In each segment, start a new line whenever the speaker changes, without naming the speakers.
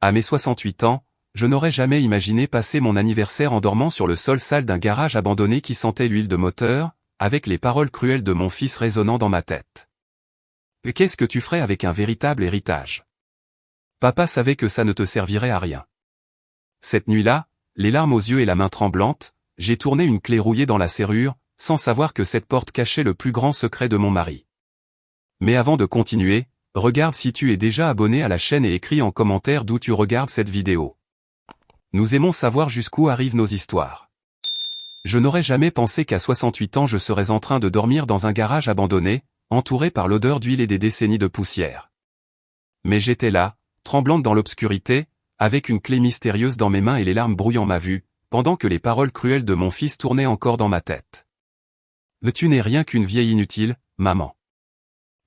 À mes 68 ans, je n'aurais jamais imaginé passer mon anniversaire en dormant sur le sol sale d'un garage abandonné qui sentait l'huile de moteur, avec les paroles cruelles de mon fils résonnant dans ma tête. Qu'est-ce que tu ferais avec un véritable héritage? Papa savait que ça ne te servirait à rien. Cette nuit-là, les larmes aux yeux et la main tremblante, j'ai tourné une clé rouillée dans la serrure, sans savoir que cette porte cachait le plus grand secret de mon mari. Mais avant de continuer, regarde si tu es déjà abonné à la chaîne et écris en commentaire d'où tu regardes cette vidéo. Nous aimons savoir jusqu'où arrivent nos histoires. Je n'aurais jamais pensé qu'à 68 ans je serais en train de dormir dans un garage abandonné, entouré par l'odeur d'huile et des décennies de poussière. Mais j'étais là, tremblante dans l'obscurité, avec une clé mystérieuse dans mes mains et les larmes brouillant ma vue, pendant que les paroles cruelles de mon fils tournaient encore dans ma tête. Tu n'es rien qu'une vieille inutile, maman.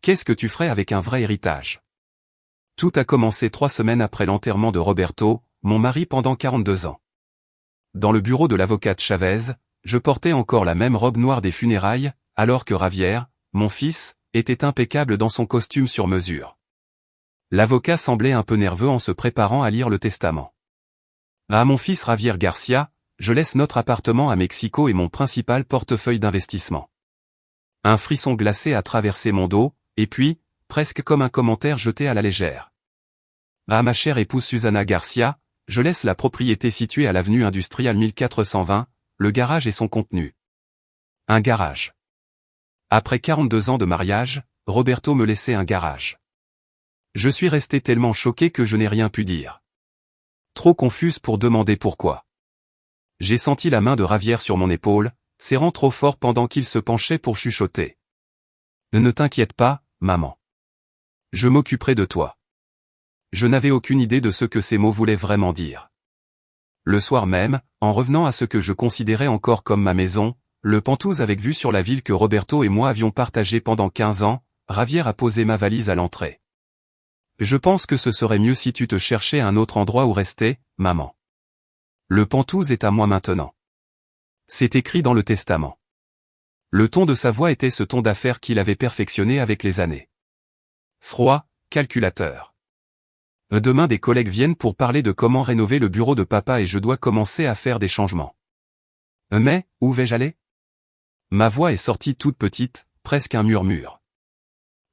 Qu'est-ce que tu ferais avec un vrai héritage? Tout a commencé 3 semaines après l'enterrement de Roberto, mon mari pendant 42 ans. Dans le bureau de l'avocate Chavez, je portais encore la même robe noire des funérailles, alors que Javier, mon fils, était impeccable dans son costume sur mesure. L'avocat semblait un peu nerveux en se préparant à lire le testament. À mon fils Javier Garcia, je laisse notre appartement à Mexico et mon principal portefeuille d'investissement. Un frisson glacé a traversé mon dos, et puis, presque comme un commentaire jeté à la légère. À ma chère épouse Susana Garcia, je laisse la propriété située à l'avenue industrielle 1420, le garage et son contenu. Un garage. Après 42 ans de mariage, Roberto me laissait un garage. Je suis resté tellement choqué que je n'ai rien pu dire. Trop confuse pour demander pourquoi. J'ai senti la main de Javier sur mon épaule, serrant trop fort pendant qu'il se penchait pour chuchoter. Ne t'inquiète pas, maman. Je m'occuperai de toi. Je n'avais aucune idée de ce que ces mots voulaient vraiment dire. Le soir même, en revenant à ce que je considérais encore comme ma maison, le Penthouse avec vue sur la ville que Roberto et moi avions partagé pendant 15 ans, Javier a posé ma valise à l'entrée. Je pense que ce serait mieux si tu te cherchais un autre endroit où rester, maman. Le Penthouse est à moi maintenant. C'est écrit dans le testament. Le ton de sa voix était ce ton d'affaires qu'il avait perfectionné avec les années. Froid, calculateur. Demain des collègues viennent pour parler de comment rénover le bureau de papa et je dois commencer à faire des changements. Mais, où vais-je aller? Ma voix est sortie toute petite, presque un murmure.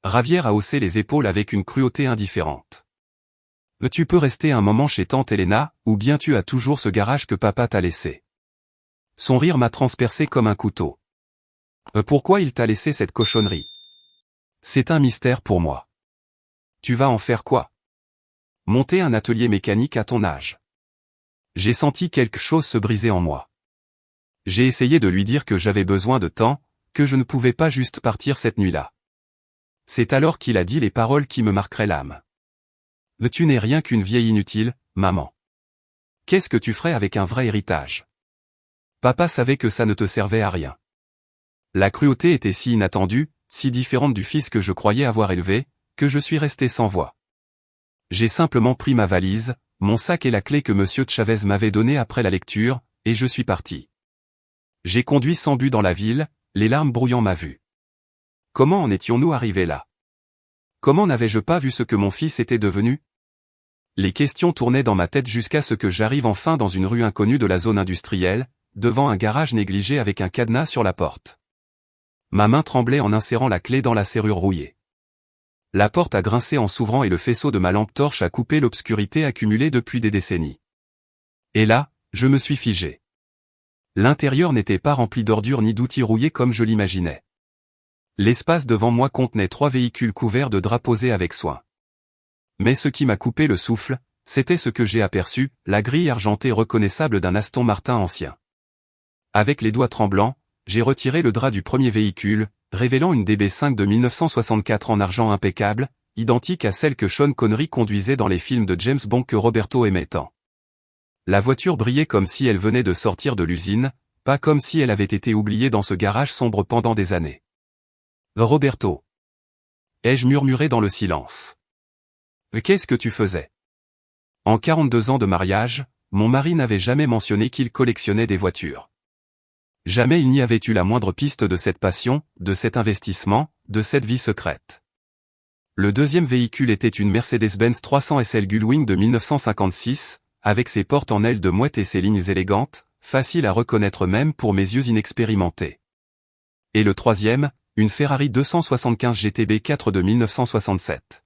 Javier a haussé les épaules avec une cruauté indifférente. Tu peux rester un moment chez tante Elena, ou bien tu as toujours ce garage que papa t'a laissé. Son rire m'a transpercé comme un couteau. Pourquoi il t'a laissé cette cochonnerie? C'est un mystère pour moi. Tu vas en faire quoi? Monter un atelier mécanique à ton âge. J'ai senti quelque chose se briser en moi. J'ai essayé de lui dire que j'avais besoin de temps, que je ne pouvais pas juste partir cette nuit-là. C'est alors qu'il a dit les paroles qui me marqueraient l'âme. Tu n'es rien qu'une vieille inutile, maman. Qu'est-ce que tu ferais avec un vrai héritage? Papa savait que ça ne te servait à rien. La cruauté était si inattendue, si différente du fils que je croyais avoir élevé, que je suis resté sans voix. J'ai simplement pris ma valise, mon sac et la clé que monsieur Chavez m'avait donnée après la lecture, et je suis parti. J'ai conduit sans but dans la ville, les larmes brouillant ma vue. Comment en étions-nous arrivés là? Comment n'avais-je pas vu ce que mon fils était devenu? Les questions tournaient dans ma tête jusqu'à ce que j'arrive enfin dans une rue inconnue de la zone industrielle, devant un garage négligé avec un cadenas sur la porte. Ma main tremblait en insérant la clé dans la serrure rouillée. La porte a grincé en s'ouvrant et le faisceau de ma lampe torche a coupé l'obscurité accumulée depuis des décennies. Et là, je me suis figé. L'intérieur n'était pas rempli d'ordures ni d'outils rouillés comme je l'imaginais. L'espace devant moi contenait 3 véhicules couverts de draps posés avec soin. Mais ce qui m'a coupé le souffle, c'était ce que j'ai aperçu, la grille argentée reconnaissable d'un Aston Martin ancien. Avec les doigts tremblants, j'ai retiré le drap du premier véhicule, révélant une DB5 de 1964 en argent impeccable, identique à celle que Sean Connery conduisait dans les films de James Bond que Roberto aimait tant. La voiture brillait comme si elle venait de sortir de l'usine, pas comme si elle avait été oubliée dans ce garage sombre pendant des années. Roberto. Ai-je murmuré dans le silence. Qu'est-ce que tu faisais? En 42 ans de mariage, mon mari n'avait jamais mentionné qu'il collectionnait des voitures. Jamais il n'y avait eu la moindre piste de cette passion, de cet investissement, de cette vie secrète. Le deuxième véhicule était une Mercedes-Benz 300 SL Gullwing de 1956, avec ses portes en aile de mouette et ses lignes élégantes, faciles à reconnaître même pour mes yeux inexpérimentés. Et le troisième, une Ferrari 275 GTB 4 de 1967.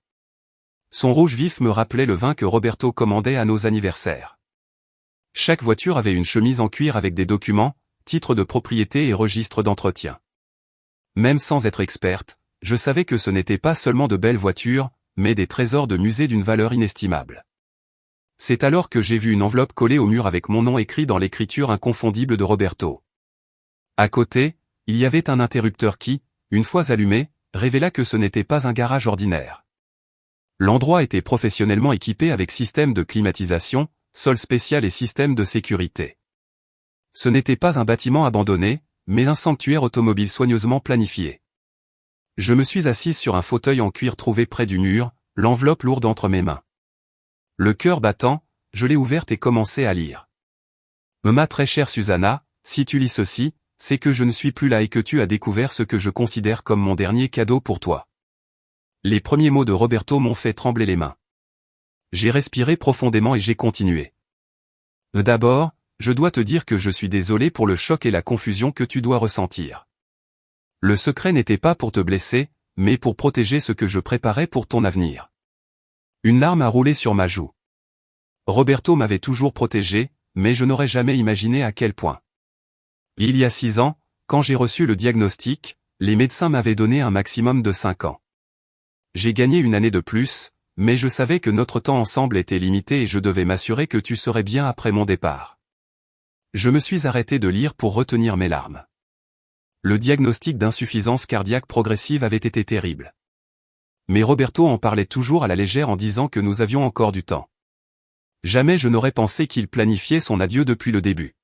Son rouge vif me rappelait le vin que Roberto commandait à nos anniversaires. Chaque voiture avait une chemise en cuir avec des documents, titres de propriété et registres d'entretien. Même sans être experte, je savais que ce n'étaient pas seulement de belles voitures, mais des trésors de musée d'une valeur inestimable. C'est alors que j'ai vu une enveloppe collée au mur avec mon nom écrit dans l'écriture inconfondible de Roberto. À côté, il y avait un interrupteur qui, une fois allumé, révéla que ce n'était pas un garage ordinaire. L'endroit était professionnellement équipé avec système de climatisation, sol spécial et système de sécurité. Ce n'était pas un bâtiment abandonné, mais un sanctuaire automobile soigneusement planifié. Je me suis assise sur un fauteuil en cuir trouvé près du mur, l'enveloppe lourde entre mes mains. Le cœur battant, je l'ai ouverte et commencé à lire. Ma très chère Susanna, si tu lis ceci, c'est que je ne suis plus là et que tu as découvert ce que je considère comme mon dernier cadeau pour toi. Les premiers mots de Roberto m'ont fait trembler les mains. J'ai respiré profondément et j'ai continué. D'abord, je dois te dire que je suis désolé pour le choc et la confusion que tu dois ressentir. Le secret n'était pas pour te blesser, mais pour protéger ce que je préparais pour ton avenir. Une larme a roulé sur ma joue. Roberto m'avait toujours protégé, mais je n'aurais jamais imaginé à quel point. Il y a 6 ans, quand j'ai reçu le diagnostic, les médecins m'avaient donné un maximum de 5 ans. J'ai gagné une année de plus, mais je savais que notre temps ensemble était limité et je devais m'assurer que tu serais bien après mon départ. Je me suis arrêté de lire pour retenir mes larmes. Le diagnostic d'insuffisance cardiaque progressive avait été terrible. Mais Roberto en parlait toujours à la légère en disant que nous avions encore du temps. Jamais je n'aurais pensé qu'il planifiait son adieu depuis le début.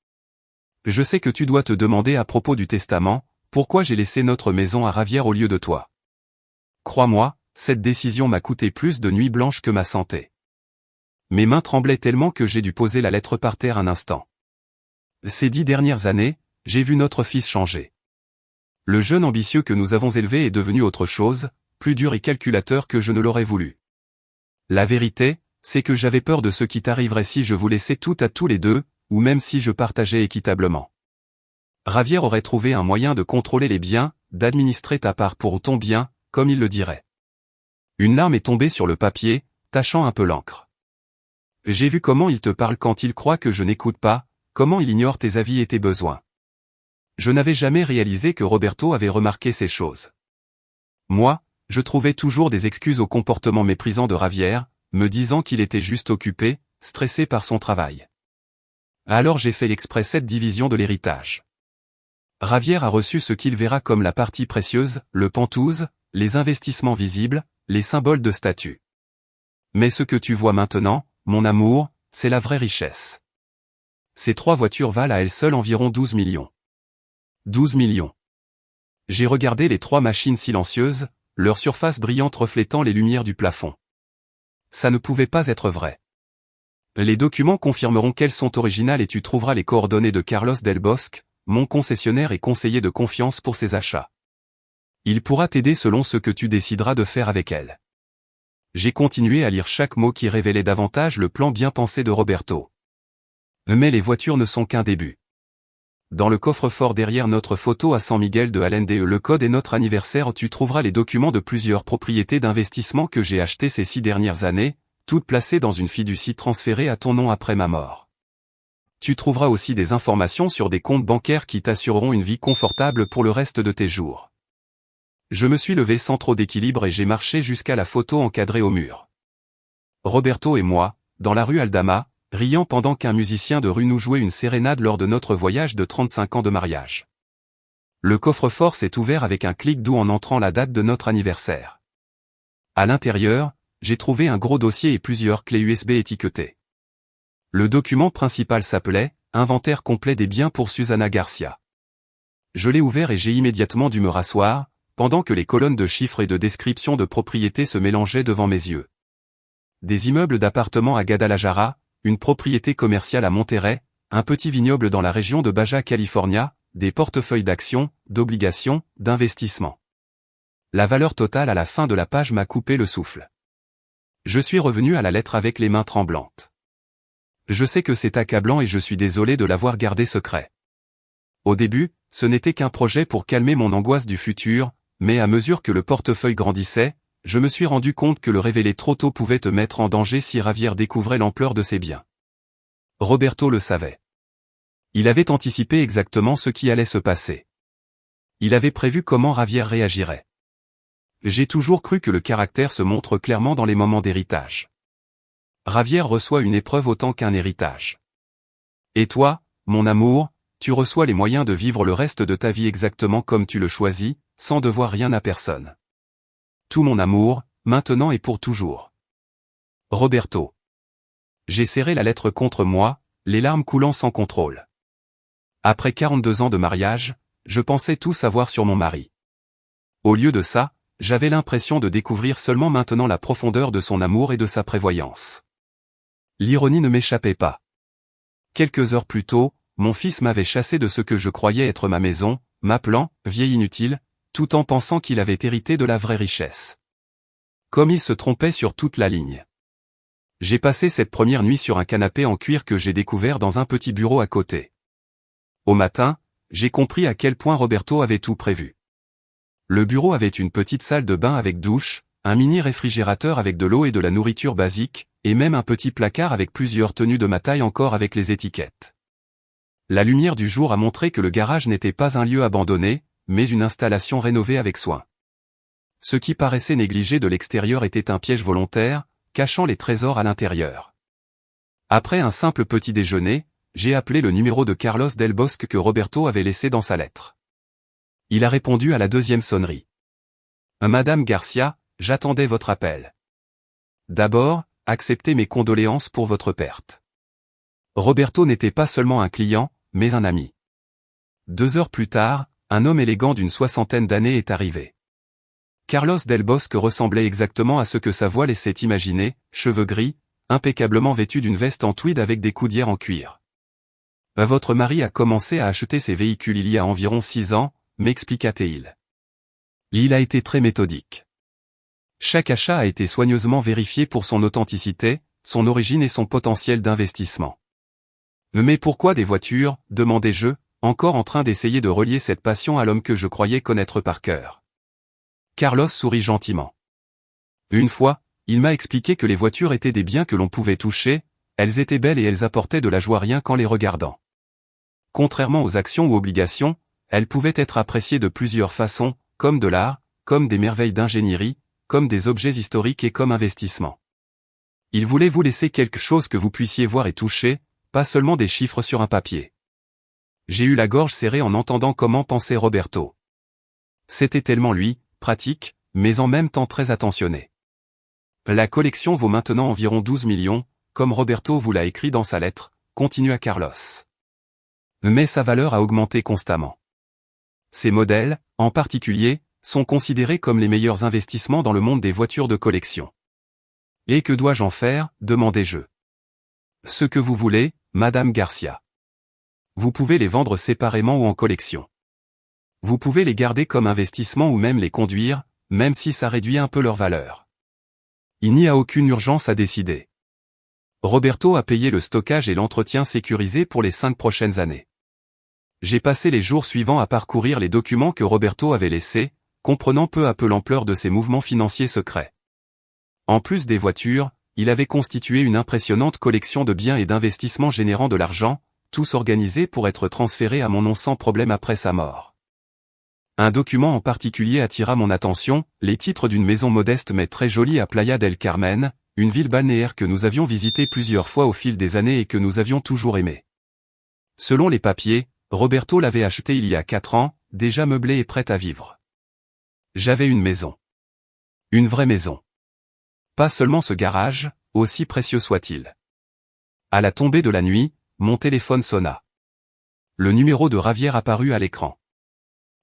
Je sais que tu dois te demander à propos du testament, pourquoi j'ai laissé notre maison à Ravière au lieu de toi. Crois-moi, cette décision m'a coûté plus de nuits blanches que ma santé. Mes mains tremblaient tellement que j'ai dû poser la lettre par terre un instant. Ces 10 dernières années, j'ai vu notre fils changer. Le jeune ambitieux que nous avons élevé est devenu autre chose, plus dur et calculateur que je ne l'aurais voulu. La vérité, c'est que j'avais peur de ce qui t'arriverait si je vous laissais tout à tous les deux, ou même si je partageais équitablement. Ravière aurait trouvé un moyen de contrôler les biens, d'administrer ta part pour ton bien, comme il le dirait. Une larme est tombée sur le papier, tachant un peu l'encre. J'ai vu comment il te parle quand il croit que je n'écoute pas, comment il ignore tes avis et tes besoins. Je n'avais jamais réalisé que Roberto avait remarqué ces choses. Moi, je trouvais toujours des excuses au comportement méprisant de Ravière, me disant qu'il était juste occupé, stressé par son travail. Alors j'ai fait exprès cette division de l'héritage. Ravière a reçu ce qu'il verra comme la partie précieuse, le penthouse, les investissements visibles, les symboles de statut. Mais ce que tu vois maintenant, mon amour, c'est la vraie richesse. Ces 3 voitures valent à elles seules environ 12 millions. 12 millions. J'ai regardé les 3 machines silencieuses, leur surface brillante reflétant les lumières du plafond. Ça ne pouvait pas être vrai. Les documents confirmeront qu'elles sont originales et tu trouveras les coordonnées de Carlos Del Bosque, mon concessionnaire et conseiller de confiance pour ces achats. Il pourra t'aider selon ce que tu décideras de faire avec elles. J'ai continué à lire chaque mot qui révélait davantage le plan bien pensé de Roberto. Mais les voitures ne sont qu'un début. Dans le coffre-fort derrière notre photo à San Miguel de Allende le code et notre anniversaire tu trouveras les documents de plusieurs propriétés d'investissement que j'ai achetées ces 6 dernières années, toutes placées dans une fiducie transférée à ton nom après ma mort. Tu trouveras aussi des informations sur des comptes bancaires qui t'assureront une vie confortable pour le reste de tes jours. Je me suis levé sans trop d'équilibre et j'ai marché jusqu'à la photo encadrée au mur. Roberto et moi, dans la rue Aldama, riant pendant qu'un musicien de rue nous jouait une sérénade lors de notre voyage de 35 ans de mariage. Le coffre-fort s'est ouvert avec un clic doux en entrant la date de notre anniversaire. À l'intérieur, j'ai trouvé un gros dossier et plusieurs clés USB étiquetées. Le document principal s'appelait « Inventaire complet des biens pour Susanna Garcia ». Je l'ai ouvert et j'ai immédiatement dû me rasseoir, pendant que les colonnes de chiffres et de descriptions de propriétés se mélangeaient devant mes yeux. Des immeubles d'appartements à Guadalajara, une propriété commerciale à Monterrey, un petit vignoble dans la région de Baja California, des portefeuilles d'actions, d'obligations, d'investissements. La valeur totale à la fin de la page m'a coupé le souffle. Je suis revenu à la lettre avec les mains tremblantes. Je sais que c'est accablant et je suis désolé de l'avoir gardé secret. Au début, ce n'était qu'un projet pour calmer mon angoisse du futur, mais à mesure que le portefeuille grandissait, je me suis rendu compte que le révéler trop tôt pouvait te mettre en danger si Javier découvrait l'ampleur de ses biens. Roberto le savait. Il avait anticipé exactement ce qui allait se passer. Il avait prévu comment Javier réagirait. J'ai toujours cru que le caractère se montre clairement dans les moments d'héritage. Javier reçoit une épreuve autant qu'un héritage. Et toi, mon amour, tu reçois les moyens de vivre le reste de ta vie exactement comme tu le choisis, sans devoir rien à personne. Tout mon amour, maintenant et pour toujours. Roberto. J'ai serré la lettre contre moi, les larmes coulant sans contrôle. Après 42 ans de mariage, je pensais tout savoir sur mon mari. Au lieu de ça, j'avais l'impression de découvrir seulement maintenant la profondeur de son amour et de sa prévoyance. L'ironie ne m'échappait pas. Quelques heures plus tôt, mon fils m'avait chassé de ce que je croyais être ma maison, m'appelant « vieil inutile », tout en pensant qu'il avait hérité de la vraie richesse. Comme il se trompait sur toute la ligne. J'ai passé cette première nuit sur un canapé en cuir que j'ai découvert dans un petit bureau à côté. Au matin, j'ai compris à quel point Roberto avait tout prévu. Le bureau avait une petite salle de bain avec douche, un mini réfrigérateur avec de l'eau et de la nourriture basique, et même un petit placard avec plusieurs tenues de ma taille encore avec les étiquettes. La lumière du jour a montré que le garage n'était pas un lieu abandonné, mais une installation rénovée avec soin. Ce qui paraissait négligé de l'extérieur était un piège volontaire, cachant les trésors à l'intérieur. Après un simple petit déjeuner, j'ai appelé le numéro de Carlos Del Bosque que Roberto avait laissé dans sa lettre. Il a répondu à la deuxième sonnerie. Madame Garcia, j'attendais votre appel. D'abord, acceptez mes condoléances pour votre perte. Roberto n'était pas seulement un client, mais un ami. 2 heures plus tard, un homme élégant d'une 60aine d'années est arrivé. Carlos Del Bosque ressemblait exactement à ce que sa voix laissait imaginer, cheveux gris, impeccablement vêtu d'une veste en tweed avec des coudières en cuir. Votre mari a commencé à acheter ses véhicules il y a environ 6 ans, m'expliqua-t-il. Il a été très méthodique. Chaque achat a été soigneusement vérifié pour son authenticité, son origine et son potentiel d'investissement. Mais pourquoi des voitures, demandai-je, encore en train d'essayer de relier cette passion à l'homme que je croyais connaître par cœur. Carlos sourit gentiment. Une fois, il m'a expliqué que les voitures étaient des biens que l'on pouvait toucher, elles étaient belles et elles apportaient de la joie rien qu'en les regardant. Contrairement aux actions ou obligations, elles pouvaient être appréciées de plusieurs façons, comme de l'art, comme des merveilles d'ingénierie, comme des objets historiques et comme investissement. Il voulait vous laisser quelque chose que vous puissiez voir et toucher, pas seulement des chiffres sur un papier. J'ai eu la gorge serrée en entendant comment pensait Roberto. C'était tellement lui, pratique, mais en même temps très attentionné. La collection vaut maintenant environ 12 millions, comme Roberto vous l'a écrit dans sa lettre, continua Carlos. Mais sa valeur a augmenté constamment. Ces modèles, en particulier, sont considérés comme les meilleurs investissements dans le monde des voitures de collection. Et que dois-je en faire, demandai-je. Ce que vous voulez, Madame Garcia. Vous pouvez les vendre séparément ou en collection. Vous pouvez les garder comme investissement ou même les conduire, même si ça réduit un peu leur valeur. Il n'y a aucune urgence à décider. Roberto a payé le stockage et l'entretien sécurisé pour les 5 prochaines années. J'ai passé les jours suivants à parcourir les documents que Roberto avait laissés, comprenant peu à peu l'ampleur de ses mouvements financiers secrets. En plus des voitures, il avait constitué une impressionnante collection de biens et d'investissements générant de l'argent, tous organisés pour être transférés à mon nom sans problème après sa mort. Un document en particulier attira mon attention, les titres d'une maison modeste mais très jolie à Playa del Carmen, une ville balnéaire que nous avions visitée plusieurs fois au fil des années et que nous avions toujours aimée. Selon les papiers, Roberto l'avait achetée il y a 4 ans, déjà meublée et prête à vivre. J'avais une maison. Une vraie maison. Pas seulement ce garage, aussi précieux soit-il. À la tombée de la nuit, mon téléphone sonna. Le numéro de Javier apparut à l'écran.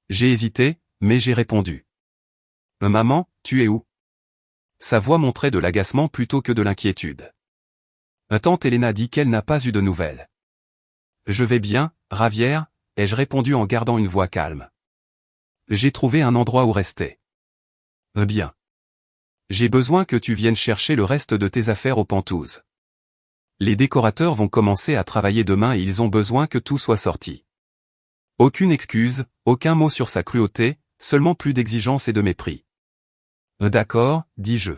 J'ai hésité, mais j'ai répondu. « Maman, tu es où ?» Sa voix montrait de l'agacement plutôt que de l'inquiétude. Tante Elena dit qu'elle n'a pas eu de nouvelles. « Je vais bien, Javier » ai-je répondu en gardant une voix calme. J'ai trouvé un endroit où rester. Bien. J'ai besoin que tu viennes chercher le reste de tes affaires aux Pentouzes. Les décorateurs vont commencer à travailler demain et ils ont besoin que tout soit sorti. Aucune excuse, aucun mot sur sa cruauté, seulement plus d'exigence et de mépris. D'accord, dis-je.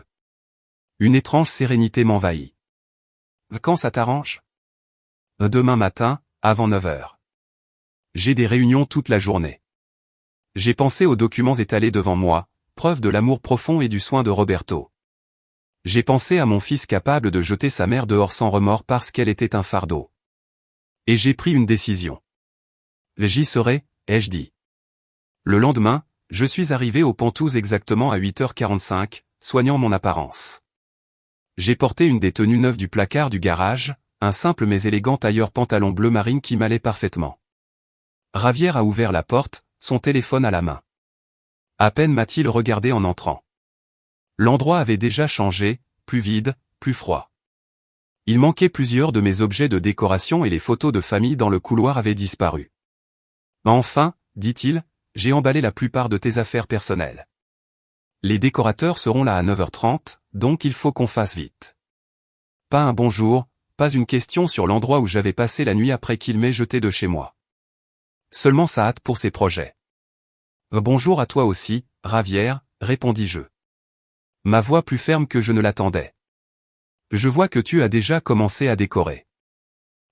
Une étrange sérénité m'envahit. Quand ça t'arrange? Demain matin, avant 9 heures. J'ai des réunions toute la journée. J'ai pensé aux documents étalés devant moi, preuve de l'amour profond et du soin de Roberto. J'ai pensé à mon fils capable de jeter sa mère dehors sans remords parce qu'elle était un fardeau. Et j'ai pris une décision. J'y serai, ai-je dit. Le lendemain, je suis arrivé aux Pentouzes exactement à 8h45, soignant mon apparence. J'ai porté une des tenues neuves du placard du garage, un simple mais élégant tailleur pantalon bleu marine qui m'allait parfaitement. Ravière a ouvert la porte, son téléphone à la main. À peine m'a-t-il regardé en entrant. L'endroit avait déjà changé, plus vide, plus froid. Il manquait plusieurs de mes objets de décoration et les photos de famille dans le couloir avaient disparu. Enfin, dit-il, j'ai emballé la plupart de tes affaires personnelles. Les décorateurs seront là à 9h30, donc il faut qu'on fasse vite. Pas un bonjour, pas une question sur l'endroit où j'avais passé la nuit après qu'il m'ait jeté de chez moi. Seulement sa hâte pour ses projets. Bonjour à toi aussi, Ravière, répondis-je. Ma voix plus ferme que je ne l'attendais. Je vois que tu as déjà commencé à décorer.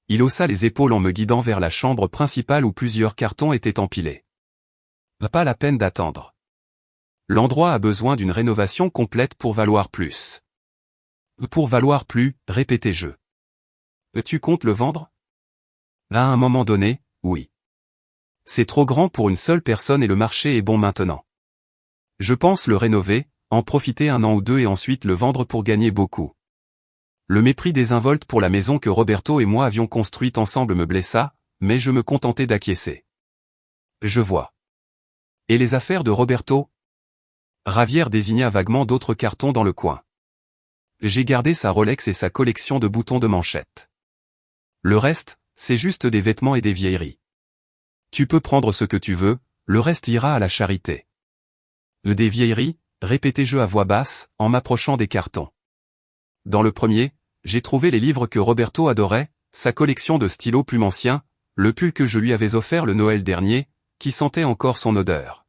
Il haussa les épaules en me guidant vers la chambre principale où plusieurs cartons étaient empilés. Pas la peine d'attendre. L'endroit a besoin d'une rénovation complète pour valoir plus. Pour valoir plus, répétai-je. Tu comptes le vendre? À un moment donné, oui. C'est trop grand pour une seule personne et le marché est bon maintenant. Je pense le rénover, en profiter 1 an ou 2 et ensuite le vendre pour gagner beaucoup. Le mépris désinvolte pour la maison que Roberto et moi avions construite ensemble me blessa, mais je me contentais d'acquiescer. Je vois. Et les affaires de Roberto? Ravière désigna vaguement d'autres cartons dans le coin. J'ai gardé sa Rolex et sa collection de boutons de manchette. Le reste, c'est juste des vêtements et des vieilleries. Tu peux prendre ce que tu veux, le reste ira à la charité. Des vieilleries, répétai-je à voix basse, en m'approchant des cartons. Dans le premier, j'ai trouvé les livres que Roberto adorait, sa collection de stylos plumes anciens, le pull que je lui avais offert le Noël dernier, qui sentait encore son odeur.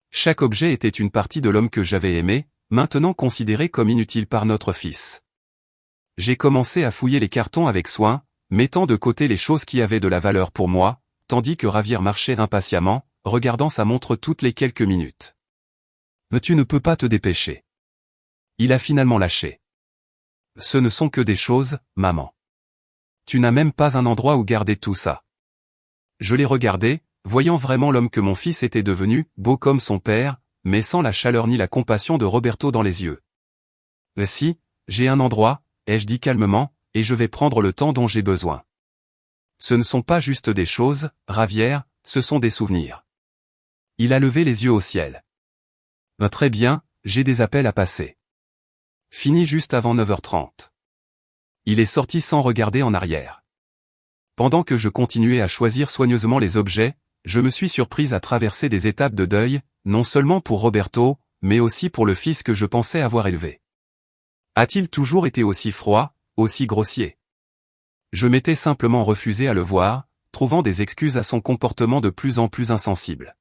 Chaque objet était une partie de l'homme que j'avais aimé, maintenant considéré comme inutile par notre fils. J'ai commencé à fouiller les cartons avec soin, mettant de côté les choses qui avaient de la valeur pour moi, tandis que Ravière marchait impatiemment, regardant sa montre toutes les quelques minutes. Mais tu ne peux pas te dépêcher. Il a finalement lâché. Ce ne sont que des choses, maman. Tu n'as même pas un endroit où garder tout ça. Je l'ai regardé, voyant vraiment l'homme que mon fils était devenu, beau comme son père, mais sans la chaleur ni la compassion de Roberto dans les yeux. Si, j'ai un endroit, ai-je dit calmement, et je vais prendre le temps dont j'ai besoin. Ce ne sont pas juste des choses, Ravière, ce sont des souvenirs. Il a levé les yeux au ciel. Très bien, j'ai des appels à passer. Fini juste avant 9h30. Il est sorti sans regarder en arrière. Pendant que je continuais à choisir soigneusement les objets, je me suis surprise à traverser des étapes de deuil, non seulement pour Roberto, mais aussi pour le fils que je pensais avoir élevé. A-t-il toujours été aussi froid, aussi grossier? Je m'étais simplement refusé à le voir, trouvant des excuses à son comportement de plus en plus insensible.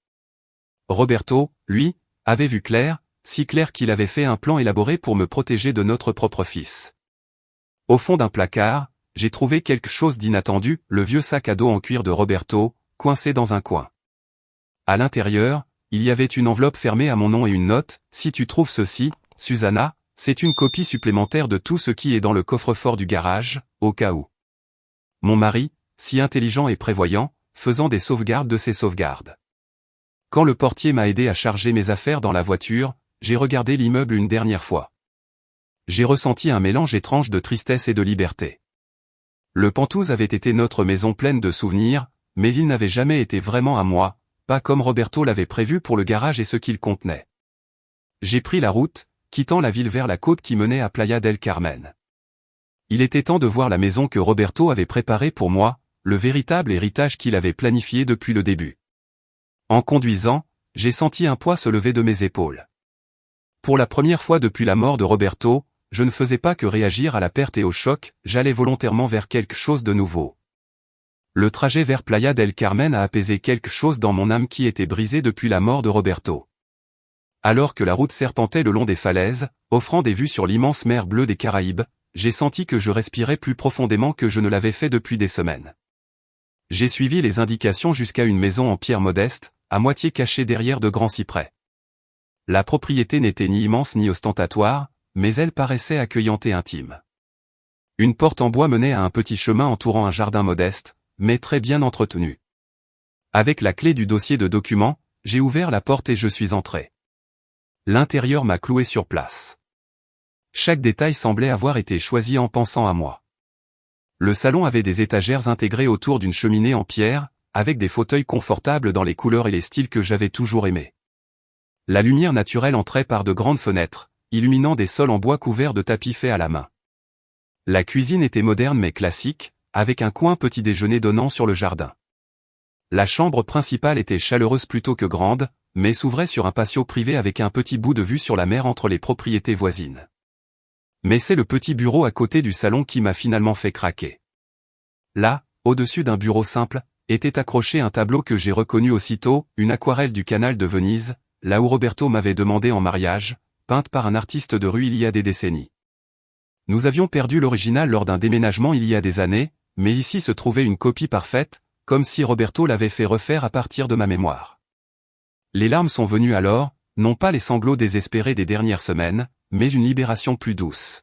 Roberto, lui, avait vu clair, si clair qu'il avait fait un plan élaboré pour me protéger de notre propre fils. Au fond d'un placard, j'ai trouvé quelque chose d'inattendu, le vieux sac à dos en cuir de Roberto, coincé dans un coin. À l'intérieur, il y avait une enveloppe fermée à mon nom et une note, si tu trouves ceci, Susanna, c'est une copie supplémentaire de tout ce qui est dans le coffre-fort du garage, au cas où. Mon mari, si intelligent et prévoyant, faisant des sauvegardes de ses sauvegardes. Quand le portier m'a aidé à charger mes affaires dans la voiture, j'ai regardé l'immeuble une dernière fois. J'ai ressenti un mélange étrange de tristesse et de liberté. Le Penthouse avait été notre maison pleine de souvenirs, mais il n'avait jamais été vraiment à moi, pas comme Roberto l'avait prévu pour le garage et ce qu'il contenait. J'ai pris la route, quittant la ville vers la côte qui menait à Playa del Carmen. Il était temps de voir la maison que Roberto avait préparée pour moi, le véritable héritage qu'il avait planifié depuis le début. En conduisant, j'ai senti un poids se lever de mes épaules. Pour la première fois depuis la mort de Roberto, je ne faisais pas que réagir à la perte et au choc, j'allais volontairement vers quelque chose de nouveau. Le trajet vers Playa del Carmen a apaisé quelque chose dans mon âme qui était brisée depuis la mort de Roberto. Alors que la route serpentait le long des falaises, offrant des vues sur l'immense mer bleue des Caraïbes, j'ai senti que je respirais plus profondément que je ne l'avais fait depuis des semaines. J'ai suivi les indications jusqu'à une maison en pierre modeste, à moitié cachée derrière de grands cyprès. La propriété n'était ni immense ni ostentatoire, mais elle paraissait accueillante et intime. Une porte en bois menait à un petit chemin entourant un jardin modeste, mais très bien entretenu. Avec la clé du dossier de documents, j'ai ouvert la porte et je suis entré. L'intérieur m'a cloué sur place. Chaque détail semblait avoir été choisi en pensant à moi. Le salon avait des étagères intégrées autour d'une cheminée en pierre, avec des fauteuils confortables dans les couleurs et les styles que j'avais toujours aimés. La lumière naturelle entrait par de grandes fenêtres, illuminant des sols en bois couverts de tapis faits à la main. La cuisine était moderne mais classique, avec un coin petit déjeuner donnant sur le jardin. La chambre principale était chaleureuse plutôt que grande, mais s'ouvrait sur un patio privé avec un petit bout de vue sur la mer entre les propriétés voisines. Mais c'est le petit bureau à côté du salon qui m'a finalement fait craquer. Là, au-dessus d'un bureau simple, était accroché un tableau que j'ai reconnu aussitôt, une aquarelle du canal de Venise, là où Roberto m'avait demandé en mariage, peinte par un artiste de rue il y a des décennies. Nous avions perdu l'original lors d'un déménagement il y a des années, mais ici se trouvait une copie parfaite, comme si Roberto l'avait fait refaire à partir de ma mémoire. Les larmes sont venues alors, non pas les sanglots désespérés des dernières semaines, mais une libération plus douce.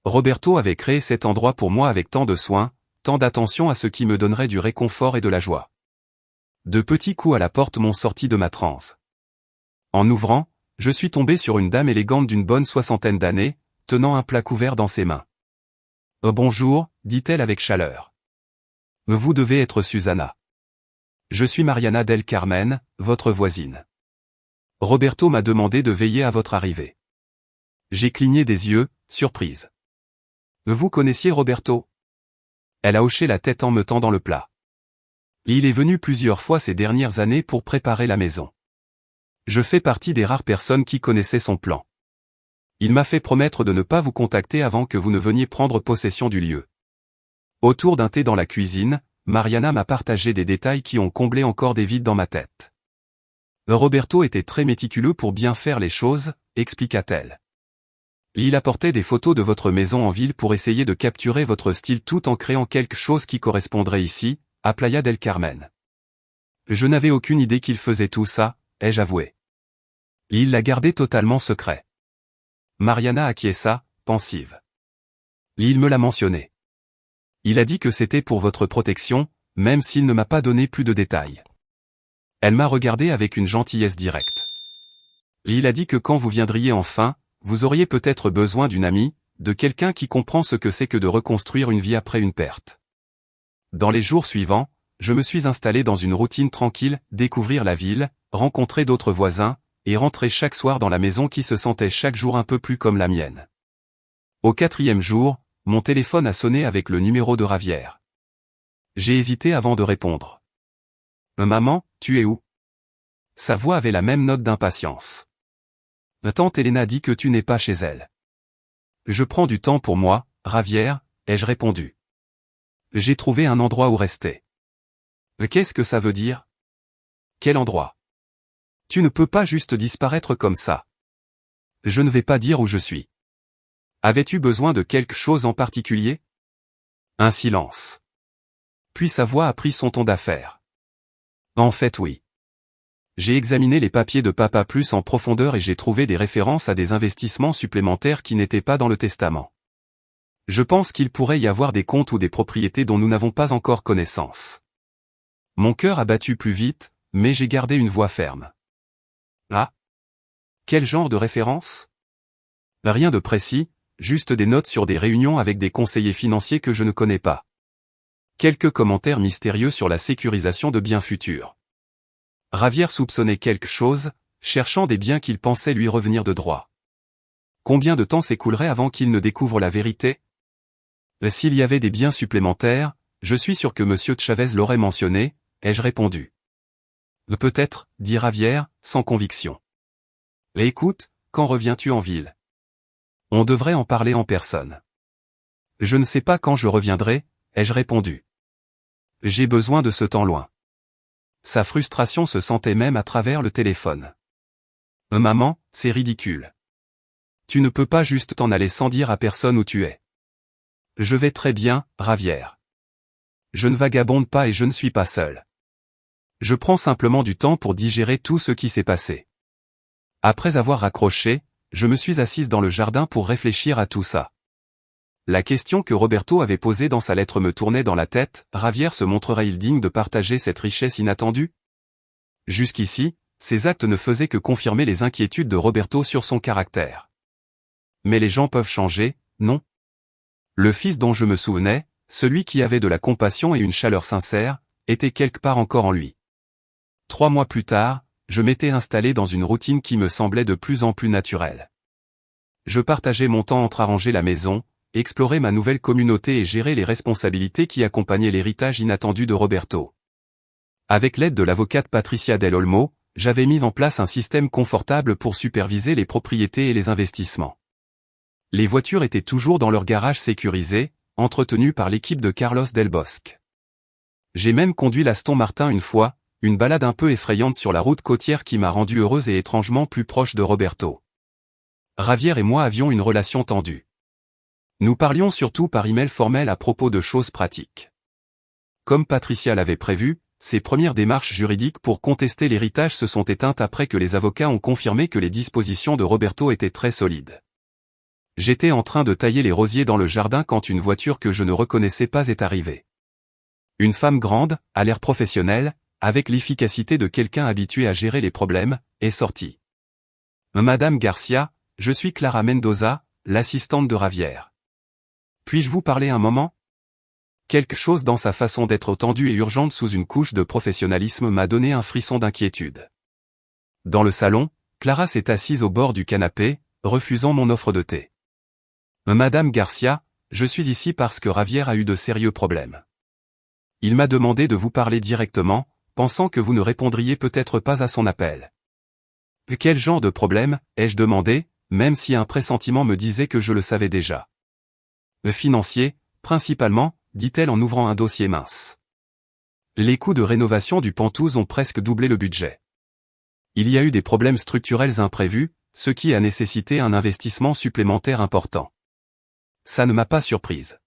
Roberto avait créé cet endroit pour moi avec tant de soin, tant d'attention à ce qui me donnerait du réconfort et de la joie. De petits coups à la porte m'ont sorti de ma transe. En ouvrant, je suis tombé sur une dame élégante d'une bonne soixantaine d'années, tenant un plat couvert dans ses mains. « Bonjour », dit-elle avec chaleur. « Vous devez être Susanna. Je suis Mariana del Carmen, votre voisine. Roberto m'a demandé de veiller à votre arrivée. » J'ai cligné des yeux, surprise. « Vous connaissiez Roberto ?» Elle a hoché la tête en me tendant le plat. « Il est venu plusieurs fois ces dernières années pour préparer la maison. Je fais partie des rares personnes qui connaissaient son plan. Il m'a fait promettre de ne pas vous contacter avant que vous ne veniez prendre possession du lieu. » Autour d'un thé dans la cuisine, Mariana m'a partagé des détails qui ont comblé encore des vides dans ma tête. Roberto était très méticuleux pour bien faire les choses, expliqua-t-elle. Il apportait des photos de votre maison en ville pour essayer de capturer votre style tout en créant quelque chose qui correspondrait ici, à Playa del Carmen. Je n'avais aucune idée qu'il faisait tout ça, ai-je avoué. Il l'a gardé totalement secret. Mariana acquiesça, pensive. Il me l'a mentionné. Il a dit que c'était pour votre protection, même s'il ne m'a pas donné plus de détails. Elle m'a regardé avec une gentillesse directe. Il a dit que quand vous viendriez enfin, vous auriez peut-être besoin d'une amie, de quelqu'un qui comprend ce que c'est que de reconstruire une vie après une perte. Dans les jours suivants, je me suis installé dans une routine tranquille, découvrir la ville, rencontrer d'autres voisins, et rentrer chaque soir dans la maison qui se sentait chaque jour un peu plus comme la mienne. Au 4e jour, mon téléphone a sonné avec le numéro de Ravière. J'ai hésité avant de répondre. « Maman, tu es où ?» Sa voix avait la même note d'impatience. « Tante Elena dit que tu n'es pas chez elle. »« Je prends du temps pour moi, Ravière, » ai-je répondu. « J'ai trouvé un endroit où rester. »« Qu'est-ce que ça veut dire ? » ?»« Quel endroit ? » ?»« Tu ne peux pas juste disparaître comme ça. »« Je ne vais pas dire où je suis. »« Avais-tu besoin de quelque chose en particulier ? » Un silence. Puis sa voix a pris son ton d'affaire. « En fait oui. J'ai examiné les papiers de Papa Plus en profondeur et j'ai trouvé des références à des investissements supplémentaires qui n'étaient pas dans le testament. Je pense qu'il pourrait y avoir des comptes ou des propriétés dont nous n'avons pas encore connaissance. » Mon cœur a battu plus vite, mais j'ai gardé une voix ferme. Ah ? Quel genre de référence ? Rien de précis, juste des notes sur des réunions avec des conseillers financiers que je ne connais pas. Quelques commentaires mystérieux sur la sécurisation de biens futurs. Ravière soupçonnait quelque chose, cherchant des biens qu'il pensait lui revenir de droit. Combien de temps s'écoulerait avant qu'il ne découvre la vérité ? S'il y avait des biens supplémentaires, je suis sûr que M. Chavez l'aurait mentionné, ai-je répondu. Peut-être, dit Ravière, sans conviction. Écoute, quand reviens-tu en ville? On devrait en parler en personne. Je ne sais pas quand je reviendrai, ai-je répondu. J'ai besoin de ce temps loin. Sa frustration se sentait même à travers le téléphone. Maman, c'est ridicule. Tu ne peux pas juste t'en aller sans dire à personne où tu es. Je vais très bien, Ravière. Je ne vagabonde pas et je ne suis pas seul. Je prends simplement du temps pour digérer tout ce qui s'est passé. Après avoir raccroché, je me suis assise dans le jardin pour réfléchir à tout ça. La question que Roberto avait posée dans sa lettre me tournait dans la tête, Ravière se montrerait-il digne de partager cette richesse inattendue? Jusqu'ici, ses actes ne faisaient que confirmer les inquiétudes de Roberto sur son caractère. Mais les gens peuvent changer, non? Le fils dont je me souvenais, celui qui avait de la compassion et une chaleur sincère, était quelque part encore en lui. 3 mois plus tard, je m'étais installé dans une routine qui me semblait de plus en plus naturelle. Je partageais mon temps entre arranger la maison, explorer ma nouvelle communauté et gérer les responsabilités qui accompagnaient l'héritage inattendu de Roberto. Avec l'aide de l'avocate Patricia Del Olmo, j'avais mis en place un système confortable pour superviser les propriétés et les investissements. Les voitures étaient toujours dans leur garage sécurisé, entretenu par l'équipe de Carlos Del Bosque. J'ai même conduit l'Aston Martin une fois, une balade un peu effrayante sur la route côtière qui m'a rendu heureuse et étrangement plus proche de Roberto. Ravière et moi avions une relation tendue. Nous parlions surtout par email formel à propos de choses pratiques. Comme Patricia l'avait prévu, ses premières démarches juridiques pour contester l'héritage se sont éteintes après que les avocats ont confirmé que les dispositions de Roberto étaient très solides. J'étais en train de tailler les rosiers dans le jardin quand une voiture que je ne reconnaissais pas est arrivée. Une femme grande, à l'air professionnel, avec l'efficacité de quelqu'un habitué à gérer les problèmes, est sortie. Madame Garcia, je suis Clara Mendoza, l'assistante de Ravière. Puis-je vous parler un moment? Quelque chose dans sa façon d'être tendue et urgente sous une couche de professionnalisme m'a donné un frisson d'inquiétude. Dans le salon, Clara s'est assise au bord du canapé, refusant mon offre de thé. Madame Garcia, je suis ici parce que Ravière a eu de sérieux problèmes. Il m'a demandé de vous parler directement, pensant que vous ne répondriez peut-être pas à son appel. Quel genre de problème, ai-je demandé, même si un pressentiment me disait que je le savais déjà. Financier, principalement, dit-elle en ouvrant un dossier mince. Les coûts de rénovation du Penthouse ont presque doublé le budget. Il y a eu des problèmes structurels imprévus, ce qui a nécessité un investissement supplémentaire important. Ça ne m'a pas surprise.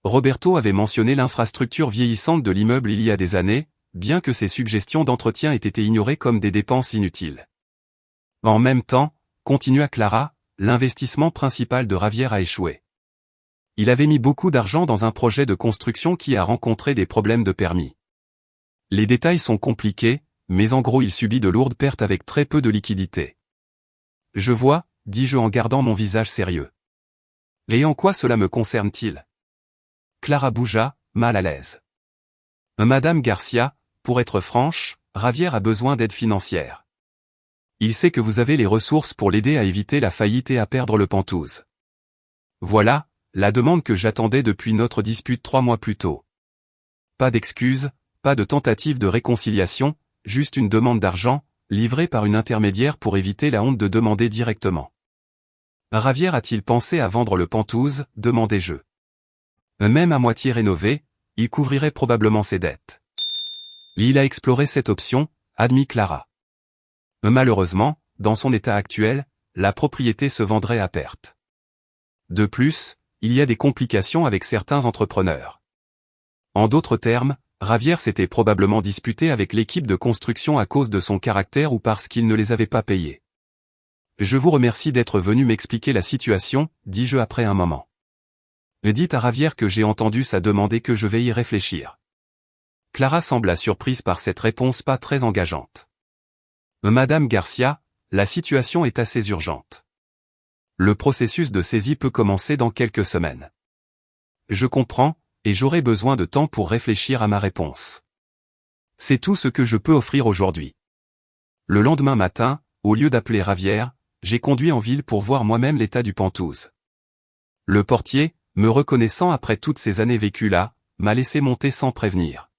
Roberto avait mentionné l'infrastructure vieillissante de l'immeuble il y a des années, bien que ses suggestions d'entretien aient été ignorées comme des dépenses inutiles. En même temps, continua Clara, l'investissement principal de Ravière a échoué. Il avait mis beaucoup d'argent dans un projet de construction qui a rencontré des problèmes de permis. Les détails sont compliqués, mais en gros il subit de lourdes pertes avec très peu de liquidités. Je vois, dis-je en gardant mon visage sérieux. Et en quoi cela me concerne-t-il? Clara bougea, mal à l'aise. Madame Garcia, pour être franche, Ravière a besoin d'aide financière. Il sait que vous avez les ressources pour l'aider à éviter la faillite et à perdre le Penthouse. Voilà, la demande que j'attendais depuis notre dispute 3 mois plus tôt. Pas d'excuses, pas de tentative de réconciliation, juste une demande d'argent, livrée par une intermédiaire pour éviter la honte de demander directement. Ravière a-t-il pensé à vendre le Penthouse, demandai-je. Même à moitié rénové, il couvrirait probablement ses dettes. Il a exploré cette option, admit Clara. Malheureusement, dans son état actuel, la propriété se vendrait à perte. De plus, il y a des complications avec certains entrepreneurs. En d'autres termes, Ravière s'était probablement disputé avec l'équipe de construction à cause de son caractère ou parce qu'il ne les avait pas payés. Je vous remercie d'être venu m'expliquer la situation, dis-je après un moment. Dites à Ravière que j'ai entendu ça demander que je vais y réfléchir. Clara sembla surprise par cette réponse pas très engageante. Madame Garcia, la situation est assez urgente. Le processus de saisie peut commencer dans quelques semaines. Je comprends, et j'aurai besoin de temps pour réfléchir à ma réponse. C'est tout ce que je peux offrir aujourd'hui. Le lendemain matin, au lieu d'appeler Ravière, j'ai conduit en ville pour voir moi-même l'état du Penthouse. Le portier, me reconnaissant après toutes ces années vécues là, m'a laissé monter sans prévenir.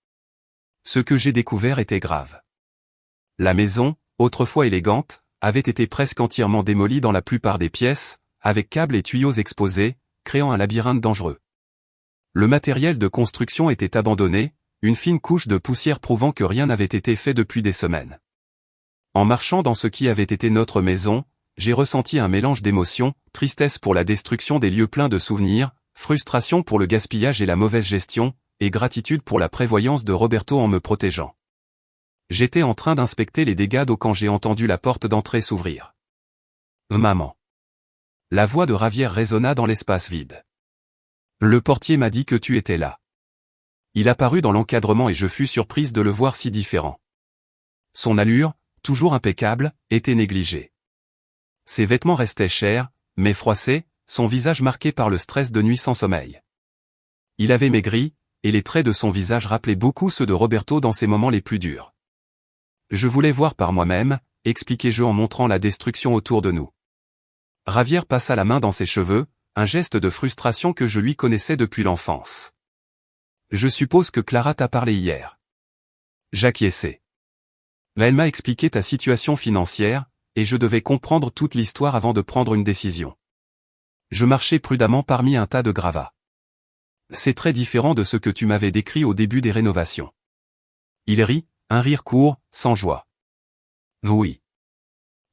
Ce que j'ai découvert était grave. La maison, autrefois élégante, avait été presque entièrement démoli dans la plupart des pièces, avec câbles et tuyaux exposés, créant un labyrinthe dangereux. Le matériel de construction était abandonné, une fine couche de poussière prouvant que rien n'avait été fait depuis des semaines. En marchant dans ce qui avait été notre maison, j'ai ressenti un mélange d'émotions, tristesse pour la destruction des lieux pleins de souvenirs, frustration pour le gaspillage et la mauvaise gestion, et gratitude pour la prévoyance de Roberto en me protégeant. J'étais en train d'inspecter les dégâts d'eau quand j'ai entendu la porte d'entrée s'ouvrir. Maman. La voix de Javier résonna dans l'espace vide. Le portier m'a dit que tu étais là. Il apparut dans l'encadrement et je fus surprise de le voir si différent. Son allure, toujours impeccable, était négligée. Ses vêtements restaient chers, mais froissés, son visage marqué par le stress de nuits sans sommeil. Il avait maigri, et les traits de son visage rappelaient beaucoup ceux de Roberto dans ses moments les plus durs. Je voulais voir par moi-même, expliquai-je en montrant la destruction autour de nous. Javier passa la main dans ses cheveux, un geste de frustration que je lui connaissais depuis l'enfance. Je suppose que Clara t'a parlé hier. J'acquiesçai. Elle m'a expliqué ta situation financière, et je devais comprendre toute l'histoire avant de prendre une décision. Je marchais prudemment parmi un tas de gravats. C'est très différent de ce que tu m'avais décrit au début des rénovations. Il rit, un rire court, sans joie. Oui.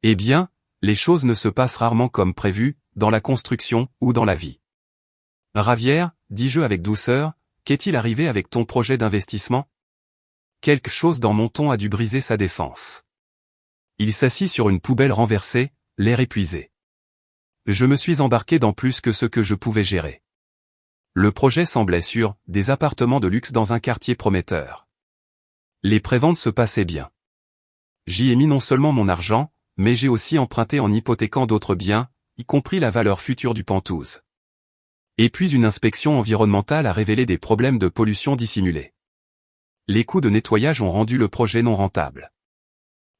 Eh bien, les choses ne se passent rarement comme prévu, dans la construction ou dans la vie. Javier, dis-je avec douceur, qu'est-il arrivé avec ton projet d'investissement? Quelque chose dans mon ton a dû briser sa défense. Il s'assit sur une poubelle renversée, l'air épuisé. Je me suis embarqué dans plus que ce que je pouvais gérer. Le projet semblait sûr, des appartements de luxe dans un quartier prometteur. Les préventes se passaient bien. J'y ai mis non seulement mon argent, mais j'ai aussi emprunté en hypothéquant d'autres biens, y compris la valeur future du Penthouse. Et puis une inspection environnementale a révélé des problèmes de pollution dissimulés. Les coûts de nettoyage ont rendu le projet non rentable.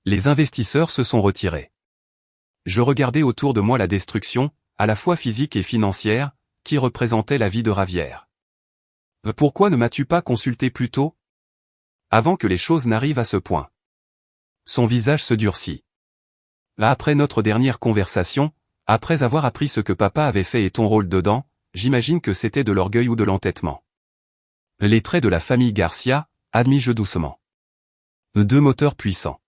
Les investisseurs se sont retirés. Je regardais autour de moi la destruction, à la fois physique et financière, qui représentait la vie de Javier. Pourquoi ne m'as-tu pas consulté plus tôt? Avant que les choses n'arrivent à ce point. Son visage se durcit. Après notre dernière conversation, après avoir appris ce que papa avait fait et ton rôle dedans, j'imagine que c'était de l'orgueil ou de l'entêtement. Les traits de la famille Garcia, admis-je doucement. Deux moteurs puissants.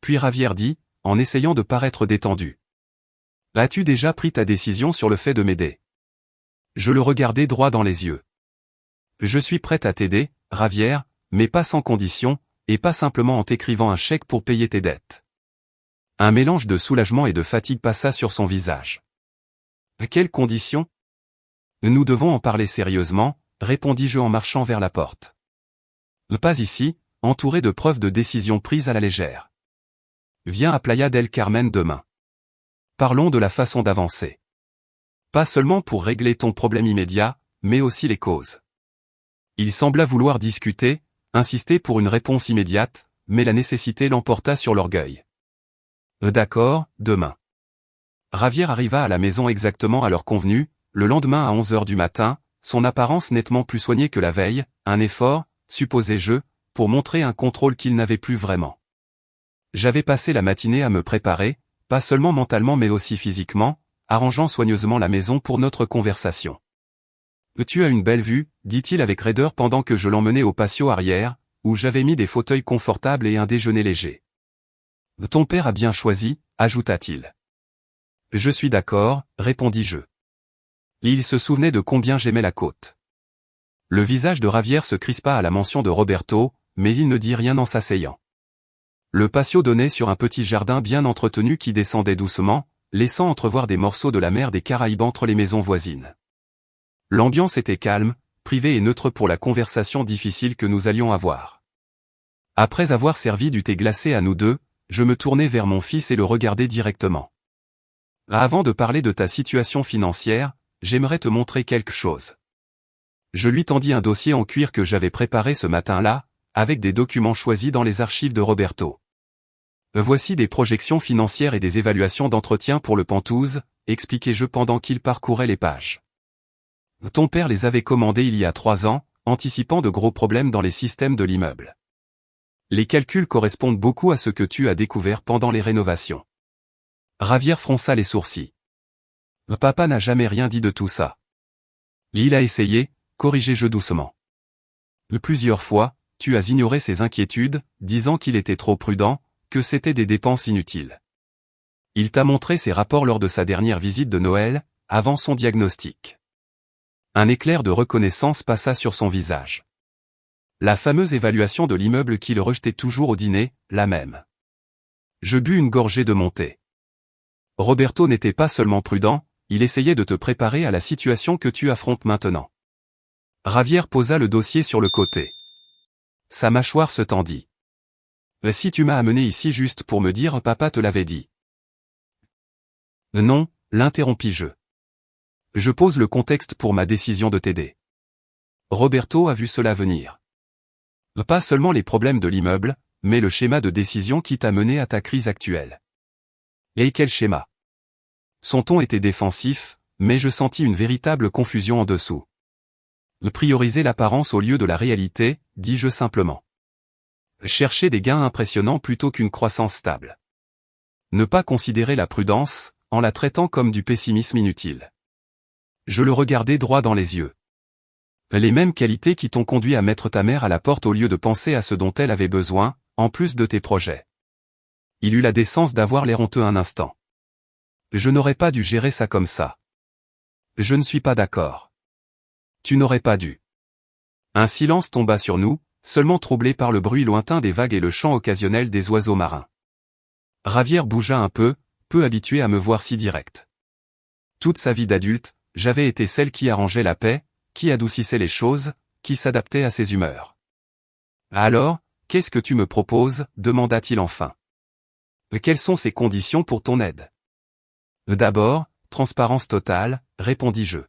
Puis Javier dit, en essayant de paraître détendu. As-tu déjà pris ta décision sur le fait de m'aider? Je le regardai droit dans les yeux. Je suis prête à t'aider, Javier, mais pas sans condition, et pas simplement en t'écrivant un chèque pour payer tes dettes. Un mélange de soulagement et de fatigue passa sur son visage. Quelles conditions? Nous devons en parler sérieusement, répondis-je en marchant vers la porte. Pas ici, entouré de preuves de décisions prises à la légère. Viens à Playa del Carmen demain. Parlons de la façon d'avancer. Pas seulement pour régler ton problème immédiat, mais aussi les causes. Il sembla vouloir discuter, insister pour une réponse immédiate, mais la nécessité l'emporta sur l'orgueil. D'accord, demain. Javier arriva à la maison exactement à l'heure convenue, le lendemain à 11h du matin, son apparence nettement plus soignée que la veille, un effort, supposai-je, pour montrer un contrôle qu'il n'avait plus vraiment. J'avais passé la matinée à me préparer, pas seulement mentalement mais aussi physiquement, arrangeant soigneusement la maison pour notre conversation. Tu as une belle vue, dit-il avec raideur pendant que je l'emmenais au patio arrière, où j'avais mis des fauteuils confortables et un déjeuner léger. Ton père a bien choisi, ajouta-t-il. Je suis d'accord, répondis-je. Il se souvenait de combien j'aimais la côte. Le visage de Javier se crispa à la mention de Roberto, mais il ne dit rien en s'asseyant. Le patio donnait sur un petit jardin bien entretenu qui descendait doucement, laissant entrevoir des morceaux de la mer des Caraïbes entre les maisons voisines. L'ambiance était calme, privée et neutre pour la conversation difficile que nous allions avoir. Après avoir servi du thé glacé à nous deux, je me tournai vers mon fils et le regardai directement. Avant de parler de ta situation financière, j'aimerais te montrer quelque chose. Je lui tendis un dossier en cuir que j'avais préparé ce matin-là, avec des documents choisis dans les archives de Roberto. Voici des projections financières et des évaluations d'entretien pour le Penthouse, expliquai-je pendant qu'il parcourait les pages. Ton père les avait commandées il y a 3 ans, anticipant de gros problèmes dans les systèmes de l'immeuble. Les calculs correspondent beaucoup à ce que tu as découvert pendant les rénovations. Javier fronça les sourcils. Papa n'a jamais rien dit de tout ça. Il a essayé, corrigeai-je doucement. Plusieurs fois, tu as ignoré ses inquiétudes, disant qu'il était trop prudent, que c'était des dépenses inutiles. Il t'a montré ses rapports lors de sa dernière visite de Noël, avant son diagnostic. Un éclair de reconnaissance passa sur son visage. La fameuse évaluation de l'immeuble qu'il rejetait toujours au dîner, la même. Je bus une gorgée de mon thé. Roberto n'était pas seulement prudent, il essayait de te préparer à la situation que tu affrontes maintenant. Javier posa le dossier sur le côté. Sa mâchoire se tendit. Si tu m'as amené ici juste pour me dire papa te l'avait dit. Non, l'interrompis-je. Je pose le contexte pour ma décision de t'aider. Roberto a vu cela venir. Pas seulement les problèmes de l'immeuble, mais le schéma de décision qui t'a mené à ta crise actuelle. Et quel schéma? Son ton était défensif, mais je sentis une véritable confusion en dessous. Prioriser l'apparence au lieu de la réalité, dis-je simplement. Chercher des gains impressionnants plutôt qu'une croissance stable. Ne pas considérer la prudence, en la traitant comme du pessimisme inutile. Je le regardai droit dans les yeux. Les mêmes qualités qui t'ont conduit à mettre ta mère à la porte au lieu de penser à ce dont elle avait besoin, en plus de tes projets. Il eut la décence d'avoir l'air honteux un instant. Je n'aurais pas dû gérer ça comme ça. Je ne suis pas d'accord. Tu n'aurais pas dû. Un silence tomba sur nous, seulement troublé par le bruit lointain des vagues et le chant occasionnel des oiseaux marins. Javier bougea un peu habitué à me voir si direct. Toute sa vie d'adulte, j'avais été celle qui arrangeait la paix, qui adoucissait les choses, qui s'adaptait à ses humeurs. Alors, qu'est-ce que tu me proposes, demanda-t-il enfin. Quelles sont ces conditions pour ton aide? D'abord, transparence totale, répondis-je.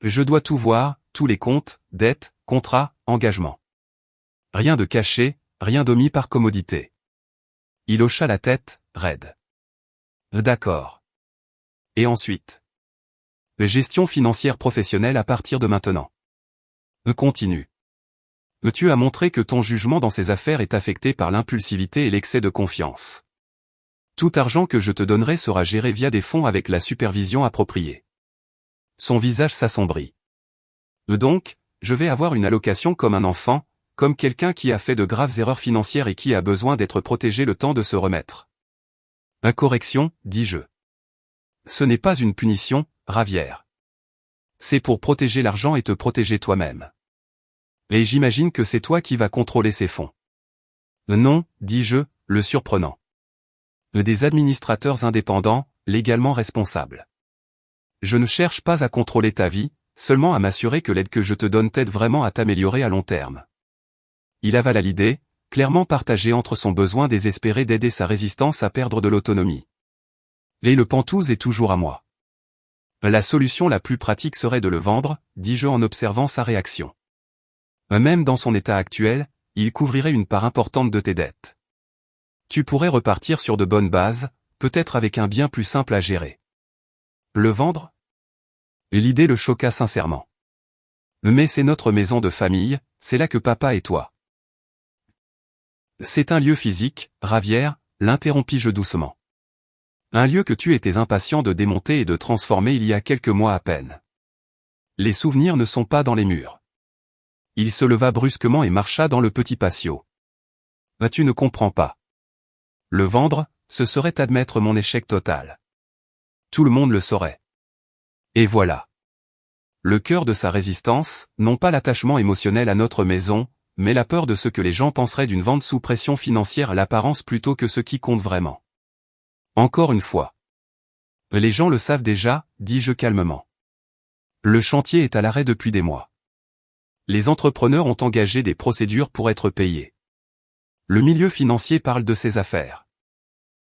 Je dois tout voir, tous les comptes, dettes, contrats, engagements. Rien de caché, rien d'omis par commodité. Il hocha la tête, raide. D'accord. Et ensuite? Gestion financière professionnelle à partir de maintenant. Continue. Tu as montré que ton jugement dans ces affaires est affecté par l'impulsivité et l'excès de confiance. Tout argent que je te donnerai sera géré via des fonds avec la supervision appropriée. Son visage s'assombrit. Donc, je vais avoir une allocation comme un enfant, comme quelqu'un qui a fait de graves erreurs financières et qui a besoin d'être protégé le temps de se remettre. Correction, dis-je. Ce n'est pas une punition, Javier. C'est pour protéger l'argent et te protéger toi-même. Et j'imagine que c'est toi qui vas contrôler ces fonds. Non, dis-je, le surprenant. Des administrateurs indépendants, légalement responsables. Je ne cherche pas à contrôler ta vie, seulement à m'assurer que l'aide que je te donne t'aide vraiment à t'améliorer à long terme. Il avala l'idée, clairement partagée entre son besoin désespéré d'aider sa résistance à perdre de l'autonomie. Et le pantouse est toujours à moi. La solution la plus pratique serait de le vendre, dis-je en observant sa réaction. Même dans son état actuel, il couvrirait une part importante de tes dettes. Tu pourrais repartir sur de bonnes bases, peut-être avec un bien plus simple à gérer. Le vendre? L'idée le choqua sincèrement. Mais c'est notre maison de famille, c'est là que papa et toi. C'est un lieu physique, Javier, l'interrompis-je doucement. Un lieu que tu étais impatient de démonter et de transformer il y a quelques mois à peine. Les souvenirs ne sont pas dans les murs. Il se leva brusquement et marcha dans le petit patio. Tu ne comprends pas. Le vendre, ce serait admettre mon échec total. Tout le monde le saurait. Et voilà. Le cœur de sa résistance, non pas l'attachement émotionnel à notre maison, mais la peur de ce que les gens penseraient d'une vente sous pression financière à l'apparence plutôt que ce qui compte vraiment. Encore une fois. Les gens le savent déjà, dis-je calmement. Le chantier est à l'arrêt depuis des mois. Les entrepreneurs ont engagé des procédures pour être payés. Le milieu financier parle de ses affaires.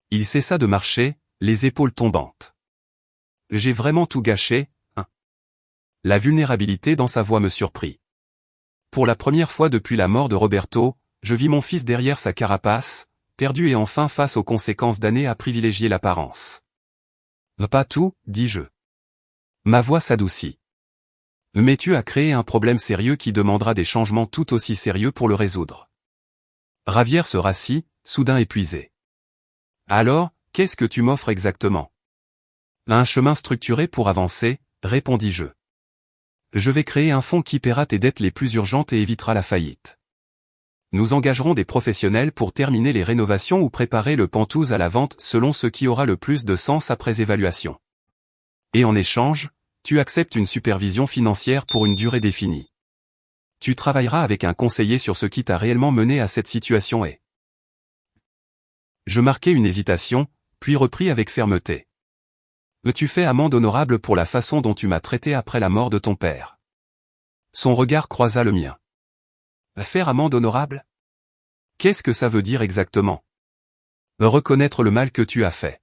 Il cessa de marcher, les épaules tombantes. J'ai vraiment tout gâché, hein? La vulnérabilité dans sa voix me surprit. Pour la première fois depuis la mort de Roberto, je vis mon fils derrière sa carapace, perdu et enfin face aux conséquences d'années à privilégier l'apparence. Pas tout, dis-je. Ma voix s'adoucit. Mais tu as créé un problème sérieux qui demandera des changements tout aussi sérieux pour le résoudre. Javier se rassit, soudain épuisé. Alors, Qu'est-ce que tu m'offres exactement? Un chemin structuré pour avancer, répondis-je. Je vais créer un fonds qui paiera tes dettes les plus urgentes et évitera la faillite. Nous engagerons des professionnels pour terminer les rénovations ou préparer le Penthouse à la vente selon ce qui aura le plus de sens après évaluation. Et en échange, tu acceptes une supervision financière pour une durée définie. Tu travailleras avec un conseiller sur ce qui t'a réellement mené à cette situation et... Je marquai une hésitation, puis repris avec fermeté. Tu fais amende honorable pour la façon dont tu m'as traité après la mort de ton père. Son regard croisa le mien. Faire amende honorable? Qu'est-ce que ça veut dire exactement? Reconnaître le mal que tu as fait.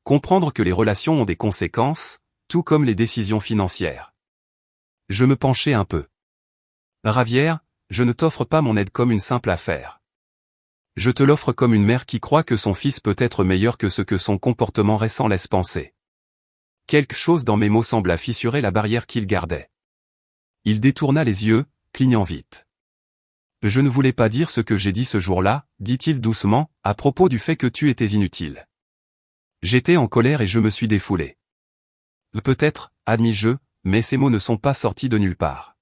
Comprendre que les relations ont des conséquences, tout comme les décisions financières. Je me penchai un peu. Ravière, je ne t'offre pas mon aide comme une simple affaire. Je te l'offre comme une mère qui croit que son fils peut être meilleur que ce que son comportement récent laisse penser. Quelque chose dans mes mots sembla fissurer la barrière qu'il gardait. Il détourna les yeux, clignant vite. Je ne voulais pas dire ce que j'ai dit ce jour-là, dit-il doucement, à propos du fait que tu étais inutile. J'étais en colère et je me suis défoulé. Peut-être, admis-je, mais ces mots ne sont pas sortis de nulle part.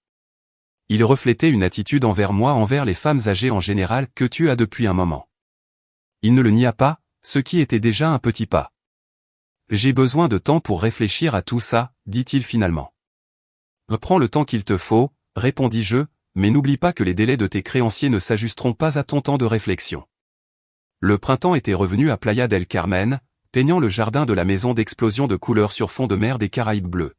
Ils reflétaient une attitude envers moi, envers les femmes âgées en général, que tu as depuis un moment. Il ne le nia pas, ce qui était déjà un petit pas. J'ai besoin de temps pour réfléchir à tout ça, dit-il finalement. Prends le temps qu'il te faut, répondis-je, mais n'oublie pas que les délais de tes créanciers ne s'ajusteront pas à ton temps de réflexion. Le printemps était revenu à Playa del Carmen, peignant le jardin de la maison d'explosion de couleurs sur fond de mer des Caraïbes bleus.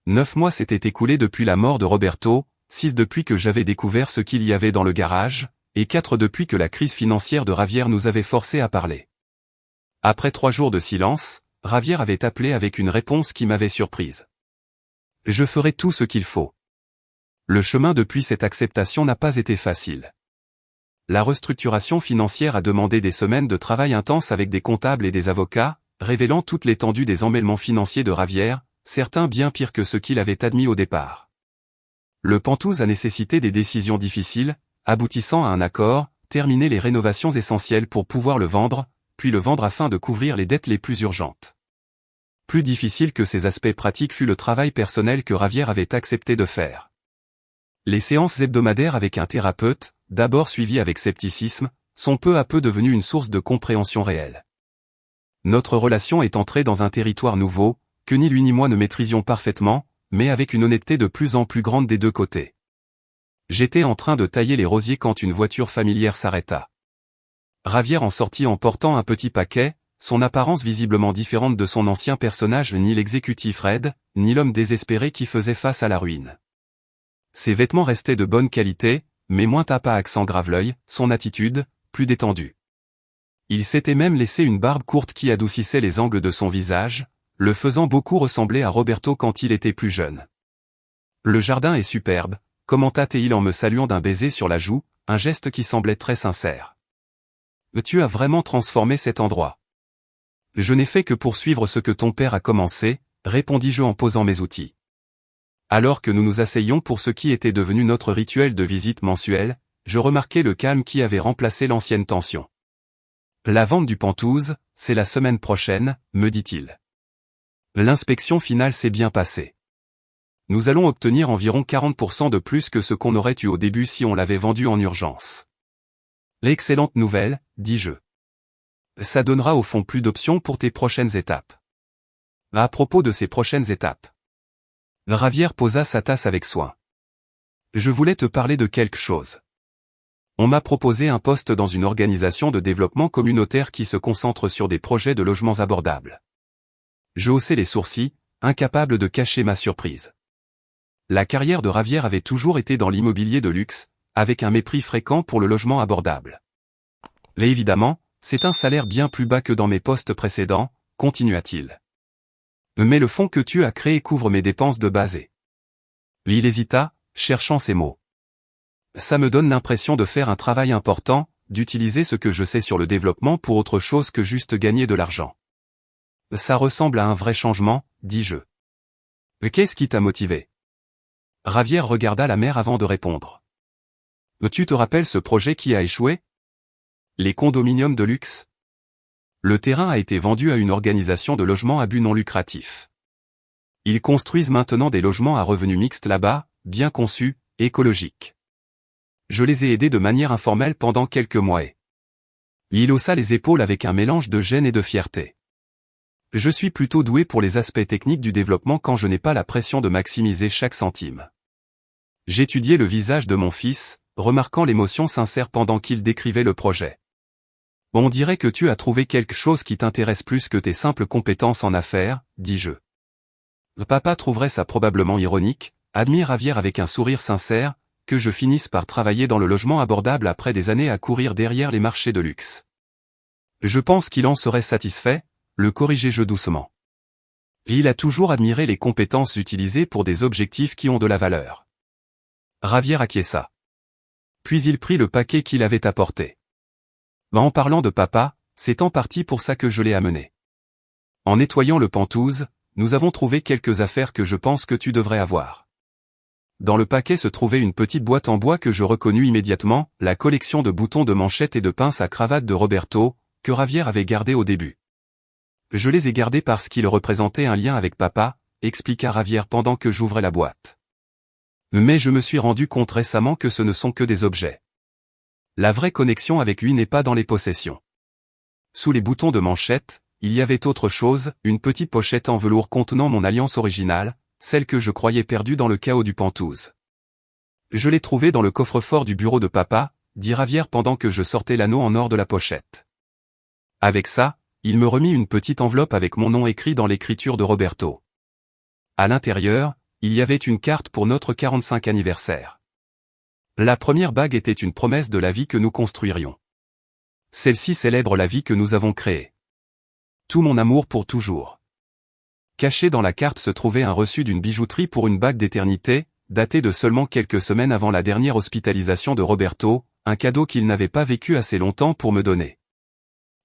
9 mois s'étaient écoulés depuis la mort de Roberto, 6 depuis que j'avais découvert ce qu'il y avait dans le garage, et 4 depuis que la crise financière de Ravière nous avait forcés à parler. Après 3 jours de silence, Ravière avait appelé avec une réponse qui m'avait surprise. Je ferai tout ce qu'il faut. Le chemin depuis cette acceptation n'a pas été facile. La restructuration financière a demandé des semaines de travail intense avec des comptables et des avocats, révélant toute l'étendue des emmêlements financiers de Ravière, certains bien pires que ceux qu'il avait admis au départ. Le Penthouse a nécessité des décisions difficiles, aboutissant à un accord, terminer les rénovations essentielles pour pouvoir le vendre, puis le vendre afin de couvrir les dettes les plus urgentes. Plus difficile que ces aspects pratiques fut le travail personnel que Ravière avait accepté de faire. Les séances hebdomadaires avec un thérapeute, d'abord suivies avec scepticisme, sont peu à peu devenues une source de compréhension réelle. Notre relation est entrée dans un territoire nouveau, que ni lui ni moi ne maîtrisions parfaitement, mais avec une honnêteté de plus en plus grande des deux côtés. J'étais en train de tailler les rosiers quand une voiture familière s'arrêta. Ravière en sortit en portant un petit paquet, son apparence visiblement différente de son ancien personnage, ni l'exécutif raide, ni l'homme désespéré qui faisait face à la ruine. Ses vêtements restaient de bonne qualité, mais moins tapa accent grave-l'œil, son attitude, plus détendue. Il s'était même laissé une barbe courte qui adoucissait les angles de son visage, le faisant beaucoup ressembler à Roberto quand il était plus jeune. Le jardin est superbe, commenta-t-il en me saluant d'un baiser sur la joue, un geste qui semblait très sincère. Tu as vraiment transformé cet endroit. Je n'ai fait que poursuivre ce que ton père a commencé, répondis-je en posant mes outils. Alors que nous nous asseyions pour ce qui était devenu notre rituel de visite mensuelle, je remarquai le calme qui avait remplacé l'ancienne tension. La vente du Penthouse, c'est la semaine prochaine, me dit-il. L'inspection finale s'est bien passée. Nous allons obtenir environ 40% de plus que ce qu'on aurait eu au début si on l'avait vendu en urgence. L'excellente nouvelle, dis-je. Ça donnera au fond plus d'options pour tes prochaines étapes. À propos de ces prochaines étapes. Ravière posa sa tasse avec soin. Je voulais te parler de quelque chose. On m'a proposé un poste dans une organisation de développement communautaire qui se concentre sur des projets de logements abordables. Je haussai les sourcils, incapable de cacher ma surprise. La carrière de Ravière avait toujours été dans l'immobilier de luxe, avec un mépris fréquent pour le logement abordable. Et évidemment, c'est un salaire bien plus bas que dans mes postes précédents, continua-t-il. Mais le fonds que tu as créé couvre mes dépenses de base et... Il hésita, cherchant ses mots. Ça me donne l'impression de faire un travail important, d'utiliser ce que je sais sur le développement pour autre chose que juste gagner de l'argent. Ça ressemble à un vrai changement, dis-je. Qu'est-ce qui t'a motivé? Ravière regarda la mer avant de répondre. Tu te rappelles ce projet qui a échoué? Les condominiums de luxe? Le terrain a été vendu à une organisation de logement à but non lucratif. Ils construisent maintenant des logements à revenus mixtes là-bas, bien conçus, écologiques. Je les ai aidés de manière informelle pendant quelques mois et il haussa les épaules avec un mélange de gêne et de fierté. Je suis plutôt doué pour les aspects techniques du développement quand je n'ai pas la pression de maximiser chaque centime. J'étudiais le visage de mon fils, remarquant l'émotion sincère pendant qu'il décrivait le projet. On dirait que tu as trouvé quelque chose qui t'intéresse plus que tes simples compétences en affaires, dis-je. Papa trouverait ça probablement ironique, admire Javier avec un sourire sincère, que je finisse par travailler dans le logement abordable après des années à courir derrière les marchés de luxe. Je pense qu'il en serait satisfait, le corrigeai-je doucement. Il a toujours admiré les compétences utilisées pour des objectifs qui ont de la valeur. Javier acquiesça. Puis il prit le paquet qu'il avait apporté. En parlant de papa, c'est en partie pour ça que je l'ai amené. En nettoyant le Penthouse, nous avons trouvé quelques affaires que je pense que tu devrais avoir. Dans le paquet se trouvait une petite boîte en bois que je reconnus immédiatement, la collection de boutons de manchette et de pinces à cravate de Roberto, que Javier avait gardé au début. Je les ai gardés parce qu'ils représentaient un lien avec papa, expliqua Javier pendant que j'ouvrais la boîte. Mais je me suis rendu compte récemment que ce ne sont que des objets. La vraie connexion avec lui n'est pas dans les possessions. Sous les boutons de manchette, il y avait autre chose, une petite pochette en velours contenant mon alliance originale, celle que je croyais perdue dans le chaos du Penthouse. Je l'ai trouvée dans le coffre-fort du bureau de papa, dit Javier pendant que je sortais l'anneau en or de la pochette. Avec ça, il me remit une petite enveloppe avec mon nom écrit dans l'écriture de Roberto. À l'intérieur, il y avait une carte pour notre 45 anniversaire. La première bague était une promesse de la vie que nous construirions. Celle-ci célèbre la vie que nous avons créée. Tout mon amour pour toujours. Caché dans la carte se trouvait un reçu d'une bijouterie pour une bague d'éternité, datée de seulement quelques semaines avant la dernière hospitalisation de Roberto, un cadeau qu'il n'avait pas vécu assez longtemps pour me donner.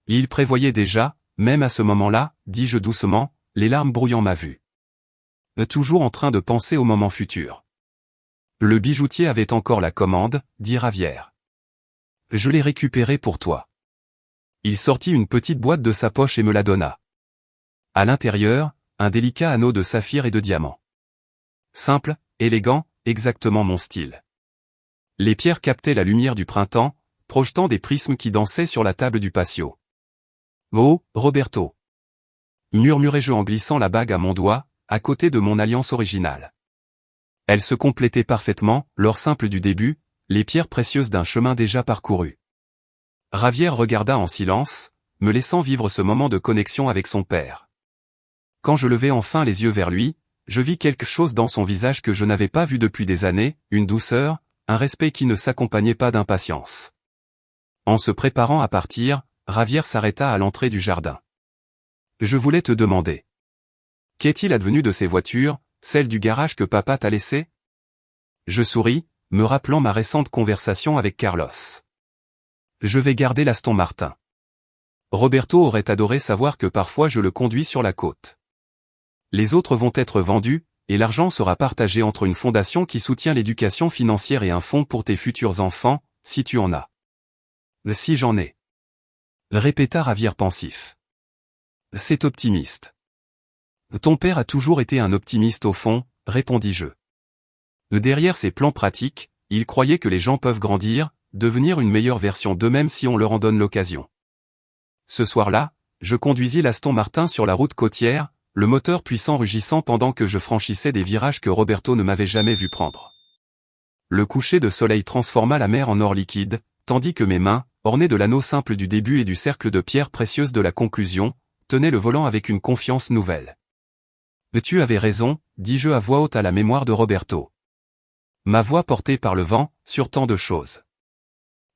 Il prévoyait déjà, même à ce moment-là, dis-je doucement, les larmes brouillant ma vue. Toujours en train de penser au moment futur. Le bijoutier avait encore la commande, dit Javier. Je l'ai récupéré pour toi. Il sortit une petite boîte de sa poche et me la donna. À l'intérieur, un délicat anneau de saphir et de diamant. Simple, élégant, exactement mon style. Les pierres captaient la lumière du printemps, projetant des prismes qui dansaient sur la table du patio. Oh, Roberto, murmurai-je en glissant la bague à mon doigt, à côté de mon alliance originale. Elle se complétait parfaitement, l'or simple du début, les pierres précieuses d'un chemin déjà parcouru. Javier regarda en silence, me laissant vivre ce moment de connexion avec son père. Quand je levai enfin les yeux vers lui, je vis quelque chose dans son visage que je n'avais pas vu depuis des années, une douceur, un respect qui ne s'accompagnait pas d'impatience. En se préparant à partir, Javier s'arrêta à l'entrée du jardin. Je voulais te demander. Qu'est-il advenu de ces voitures, celles du garage que papa t'a laissé? Je souris, me rappelant ma récente conversation avec Carlos. Je vais garder l'Aston Martin. Roberto aurait adoré savoir que parfois je le conduis sur la côte. Les autres vont être vendus, et l'argent sera partagé entre une fondation qui soutient l'éducation financière et un fonds pour tes futurs enfants, si tu en as. Si j'en ai. Répéta Javier pensif. C'est optimiste. Ton père a toujours été un optimiste au fond, répondis-je. Derrière ses plans pratiques, il croyait que les gens peuvent grandir, devenir une meilleure version d'eux-mêmes si on leur en donne l'occasion. Ce soir-là, je conduisis l'Aston Martin sur la route côtière, le moteur puissant rugissant pendant que je franchissais des virages que Roberto ne m'avait jamais vu prendre. Le coucher de soleil transforma la mer en or liquide, tandis que mes mains, ornées de l'anneau simple du début et du cercle de pierres précieuses de la conclusion, tenaient le volant avec une confiance nouvelle. Tu avais raison, dis-je à voix haute à la mémoire de Roberto. Ma voix portée par le vent, sur tant de choses.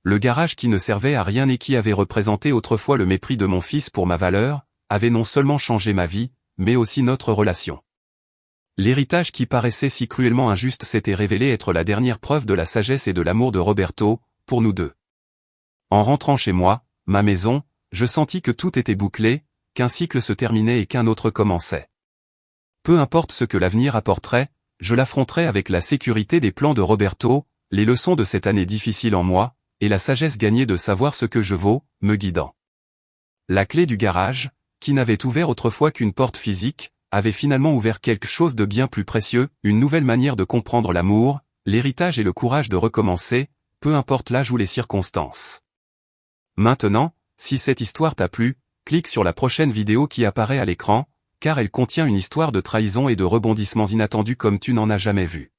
Le garage qui ne servait à rien et qui avait représenté autrefois le mépris de mon fils pour ma valeur, avait non seulement changé ma vie, mais aussi notre relation. L'héritage qui paraissait si cruellement injuste s'était révélé être la dernière preuve de la sagesse et de l'amour de Roberto, pour nous deux. En rentrant chez moi, ma maison, je sentis que tout était bouclé, qu'un cycle se terminait et qu'un autre commençait. Peu importe ce que l'avenir apporterait, je l'affronterais avec la sécurité des plans de Roberto, les leçons de cette année difficile en moi, et la sagesse gagnée de savoir ce que je vaux, me guidant. La clé du garage, qui n'avait ouvert autrefois qu'une porte physique, avait finalement ouvert quelque chose de bien plus précieux, une nouvelle manière de comprendre l'amour, l'héritage et le courage de recommencer, peu importe l'âge ou les circonstances. Maintenant, si cette histoire t'a plu, clique sur la prochaine vidéo qui apparaît à l'écran, car elle contient une histoire de trahison et de rebondissements inattendus comme tu n'en as jamais vu.